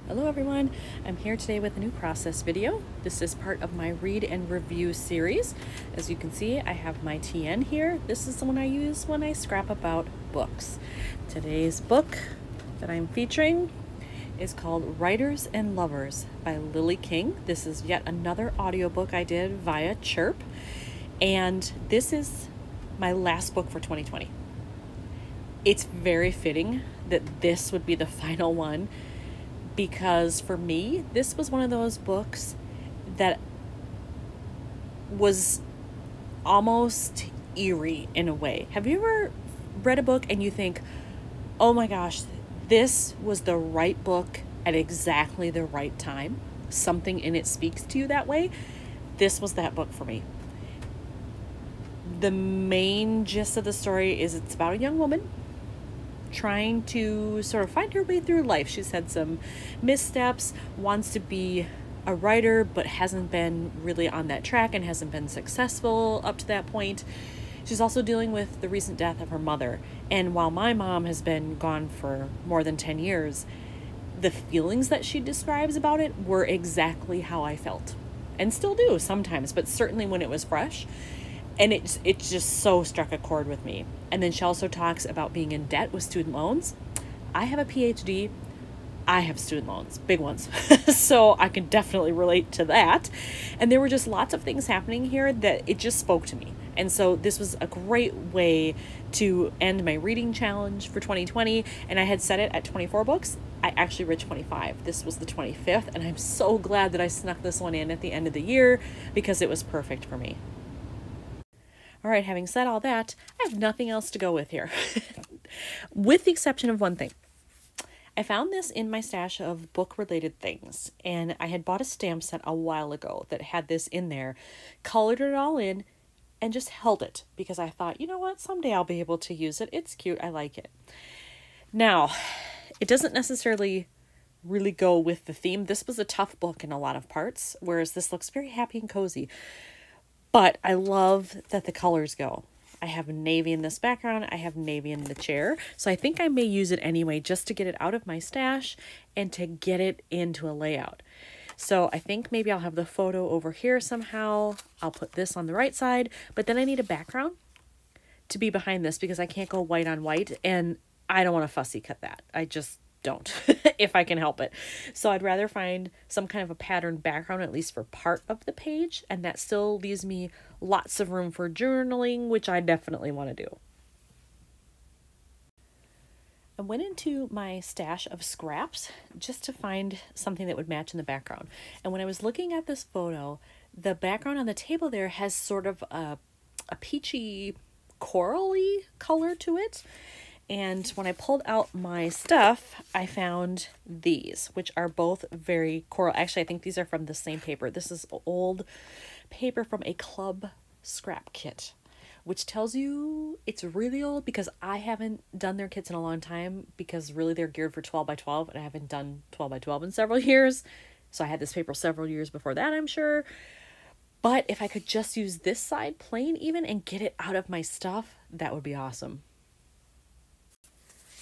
Hello everyone, I'm here today with a new process video. This is part of my read and review series. As you can see, I have my TN here. This is the one I use when I scrap about books. Today's book that I'm featuring is called Writers and Lovers by Lily King. This is yet another audiobook I did via Chirp, and this is my last book for 2020. It's very fitting that this would be the final one, because for me, this was one of those books that was almost eerie in a way. Have you ever read a book and you think, oh my gosh, this was the right book at exactly the right time? Something in it speaks to you that way. This was that book for me. The main gist of the story is it's about a young woman trying to sort of find her way through life. She's had some missteps, wants to be a writer, but hasn't been really on that track and hasn't been successful up to that point. She's also dealing with the recent death of her mother. And while my mom has been gone for more than 10 years, the feelings that she describes about it were exactly how I felt. And still do sometimes, but certainly when it was fresh. And it just so struck a chord with me. And then she also talks about being in debt with student loans. I have a PhD. I have student loans, big ones. So I can definitely relate to that. And there were just lots of things happening here that it just spoke to me. And so this was a great way to end my reading challenge for 2020. And I had set it at 24 books. I actually read 25. This was the 25th. And I'm so glad that I snuck this one in at the end of the year because it was perfect for me. All right, having said all that, I have nothing else to go with here, with the exception of one thing. I found this in my stash of book-related things, and I had bought a stamp set a while ago that had this in there, colored it all in, and just held it, because I thought, you know what, someday I'll be able to use it. It's cute. I like it. Now, it doesn't necessarily really go with the theme. This was a tough book in a lot of parts, whereas this looks very happy and cozy. But I love that the colors go. I have navy in this background. I have navy in the chair. So I think I may use it anyway just to get it out of my stash and to get it into a layout. So I think maybe I'll have the photo over here somehow. I'll put this on the right side. But then I need a background to be behind this because I can't go white on white. And I don't want to fussy cut that. I just don't if I can help it. So I'd rather find some kind of a patterned background, at least for part of the page, and that still leaves me lots of room for journaling, which I definitely want to do. I went into my stash of scraps just to find something that would match in the background. And when I was looking at this photo, the background on the table there has sort of a peachy corally color to it. And when I pulled out my stuff, I found these, which are both very coral. Actually, I think these are from the same paper. This is old paper from a club scrap kit, which tells you it's really old because I haven't done their kits in a long time because really they're geared for 12 by 12 and I haven't done 12 by 12 in several years. So I had this paper several years before that, I'm sure. But if I could just use this side plain even and get it out of my stuff, that would be awesome.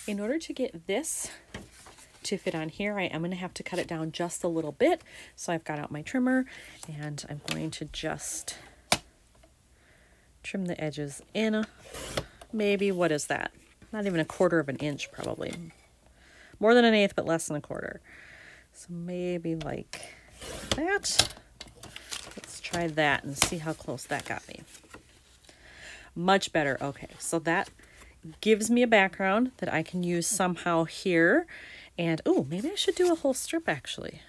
In order to get this to fit on here, I am going to have to cut it down just a little bit. So I've got out my trimmer and I'm going to just trim the edges in maybe, what is that? Not even 1/4 of an inch probably. More than 1/8, but less than 1/4. So maybe like that. Let's try that and see how close that got me. Much better. Okay, so that gives me a background that I can use somehow here. And oh, maybe I should do a whole strip actually.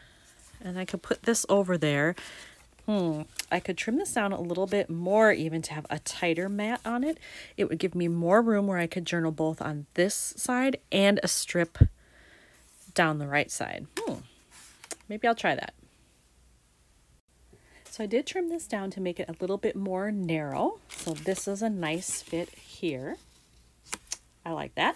And I could put this over there. I could trim this down a little bit more even to have a tighter mat on it. It would give me more room where I could journal both on this side and a strip down the right side. Maybe I'll try that. So I did trim this down to make it a little bit more narrow. So this is a nice fit here. I like that.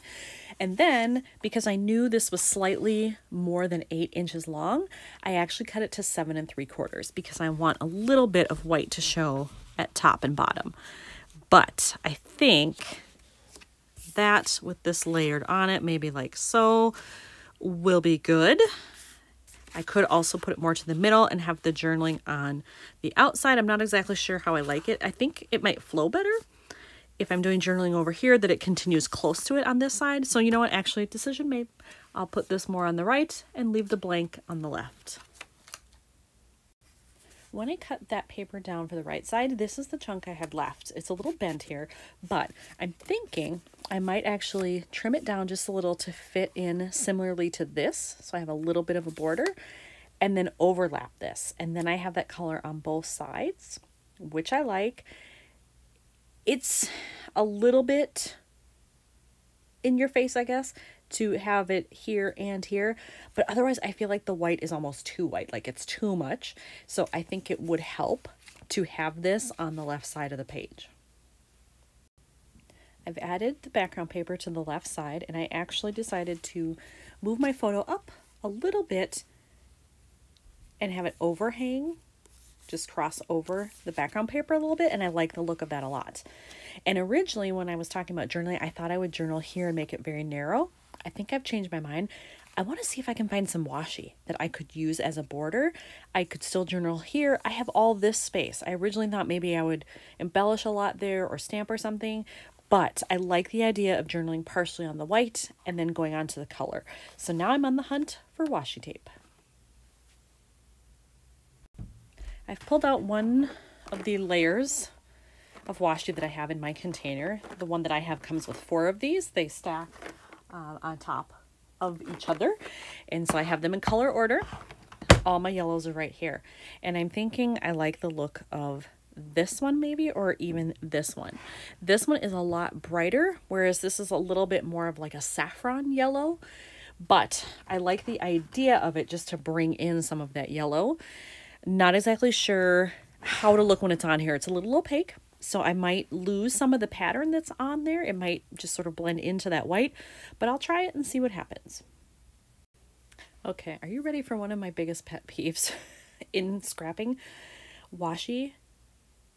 And then, because I knew this was slightly more than 8 inches long, I actually cut it to 7 3/4 because I want a little bit of white to show at top and bottom. But I think that with this layered on it, maybe like so, will be good. I could also put it more to the middle and have the journaling on the outside. I'm not exactly sure how I like it. I think it might flow better if I'm doing journaling over here, that it continues close to it on this side. So you know what, actually, decision made. I'll put this more on the right and leave the blank on the left. When I cut that paper down for the right side, this is the chunk I had left. It's a little bent here, but I'm thinking I might actually trim it down just a little to fit in similarly to this. So I have a little bit of a border and then overlap this. And then I have that color on both sides, which I like. It's a little bit in your face, I guess, to have it here and here, but otherwise I feel like the white is almost too white, like it's too much. So I think it would help to have this on the left side of the page. I've added the background paper to the left side, and I actually decided to move my photo up a little bit and have it overhang, just cross over the background paper a little bit, and I like the look of that a lot. And originally when I was talking about journaling, I thought I would journal here and make it very narrow. I think I've changed my mind. I want to see if I can find some washi that I could use as a border. I could still journal here. I have all this space. I originally thought maybe I would embellish a lot there or stamp or something, but I like the idea of journaling partially on the white and then going on to the color. So now I'm on the hunt for washi tape. I've pulled out one of the layers of washi that I have in my container. The one that I have comes with 4 of these. They stack on top of each other. And so I have them in color order. All my yellows are right here. And I'm thinking I like the look of this one maybe, or even this one. This one is a lot brighter, whereas this is a little bit more of like a saffron yellow. But I like the idea of it just to bring in some of that yellow. Not exactly sure how to look when it's on here. It's a little opaque, so I might lose some of the pattern that's on there. It might just sort of blend into that white, but I'll try it and see what happens. Okay, are you ready for one of my biggest pet peeves in scrapping? Washi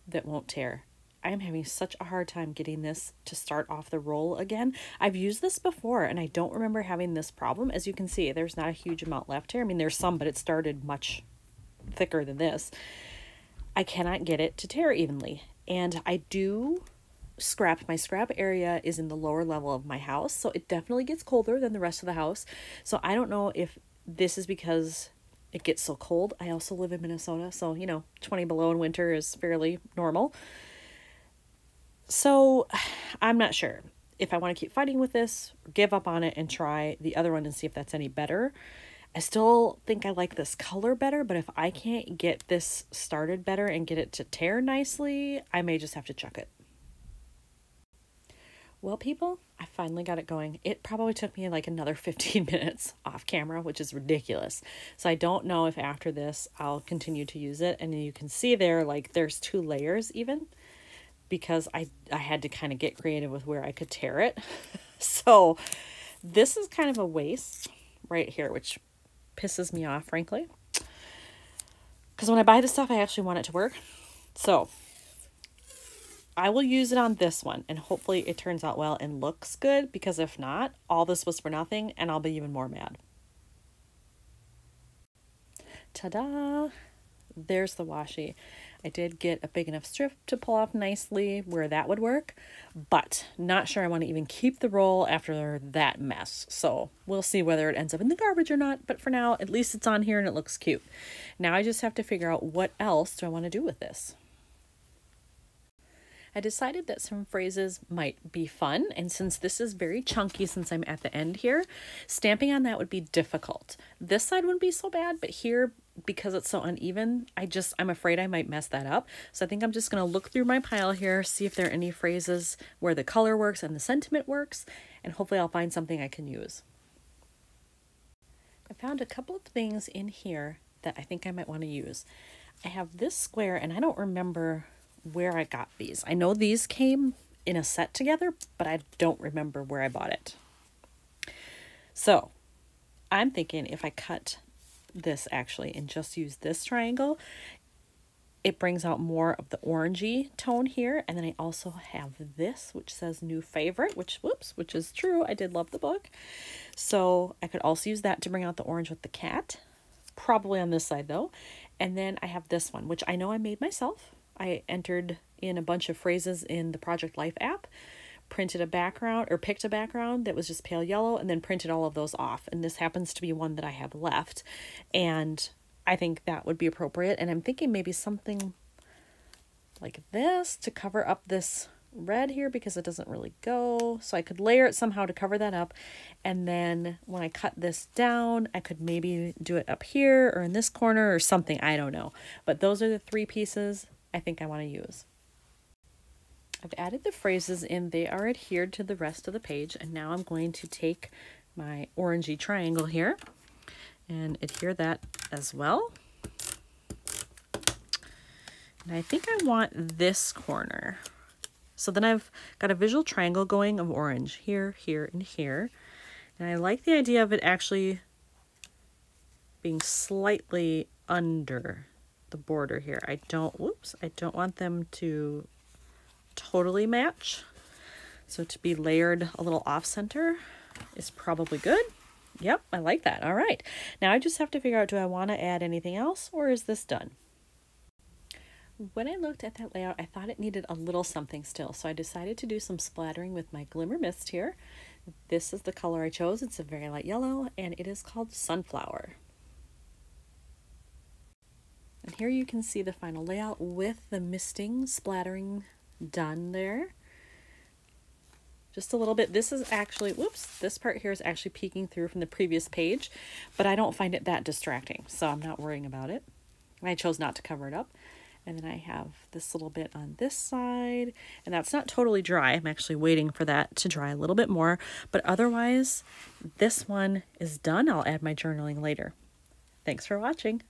that won't tear. I am having such a hard time getting this to start off the roll again. I've used this before and I don't remember having this problem. As you can see, there's not a huge amount left here. I mean, there's some, but it started much thicker than this. I cannot get it to tear evenly, and I do scrap. My scrap area is in the lower level of my house, so it definitely gets colder than the rest of the house. So I don't know if this is because it gets so cold. I also live in Minnesota, so 20 below in winter is fairly normal. So I'm not sure if I want to keep fighting with this, or give up on it and try the other one and see if that's any better. I still think I like this color better, but if I can't get this started better and get it to tear nicely, I may just have to chuck it. Well, people, I finally got it going. It probably took me like another 15 minutes off camera, which is ridiculous. So I don't know if after this I'll continue to use it. And you can see there, like there's 2 layers even, because I had to kind of get creative with where I could tear it. So this is kind of a waste right here, which pisses me off, frankly, because when I buy this stuff, I actually want it to work. So I will use it on this one, and hopefully it turns out well and looks good, because if not, all this was for nothing, and I'll be even more mad. Ta-da! There's the washi. I did get a big enough strip to pull off nicely where that would work, but not sure I want to even keep the roll after that mess. So we'll see whether it ends up in the garbage or not, but for now, at least it's on here and it looks cute. Now I just have to figure out what else do I want to do with this. I decided that some phrases might be fun, and since this is very chunky, since I'm at the end here, stamping on that would be difficult. This side wouldn't be so bad, but here, because it's so uneven, I'm afraid I might mess that up. So I think I'm just going to look through my pile here, see if there are any phrases where the color works and the sentiment works, and hopefully I'll find something I can use. I found a couple of things in here that I think I might want to use. I have this square, and I don't remember where I got these. I know these came in a set together, but I don't remember where I bought it. So I'm thinking if I cut this actually and just use this triangle, it brings out more of the orangey tone here. And then I also have this, which says new favorite, which is true. I did love the book. So I could also use that to bring out the orange with the cat. probably on this side though. And then I have this one, which I know I made myself. I entered in a bunch of phrases in the Project Life app, printed a background or picked a background that was just pale yellow, and then printed all of those off. And this happens to be one that I have left. And I think that would be appropriate. And I'm thinking maybe something like this to cover up this red here because it doesn't really go. So I could layer it somehow to cover that up. And then when I cut this down, I could maybe do it up here or in this corner or something. I don't know. But those are the 3 pieces I think I want to use. I've added the phrases in. They are adhered to the rest of the page. And now I'm going to take my orangey triangle here and adhere that as well. And I think I want this corner. So then I've got a visual triangle going of orange here, here, and here. And I like the idea of it actually being slightly under the border here. I don't want them to totally match. So to be layered a little off center is probably good. Yep, I like that. All right. Now I just have to figure out, do I want to add anything else or is this done? When I looked at that layout, I thought it needed a little something still. So I decided to do some splattering with my Glimmer Mist here. This is the color I chose. It's a very light yellow and it is called Sunflower. And here you can see the final layout with the misting splattering done there. Just a little bit. This is actually, whoops, this part here is actually peeking through from the previous page, but I don't find it that distracting, so I'm not worrying about it. And I chose not to cover it up. And then I have this little bit on this side, and that's not totally dry. I'm actually waiting for that to dry a little bit more, but otherwise, this one is done. I'll add my journaling later. Thanks for watching.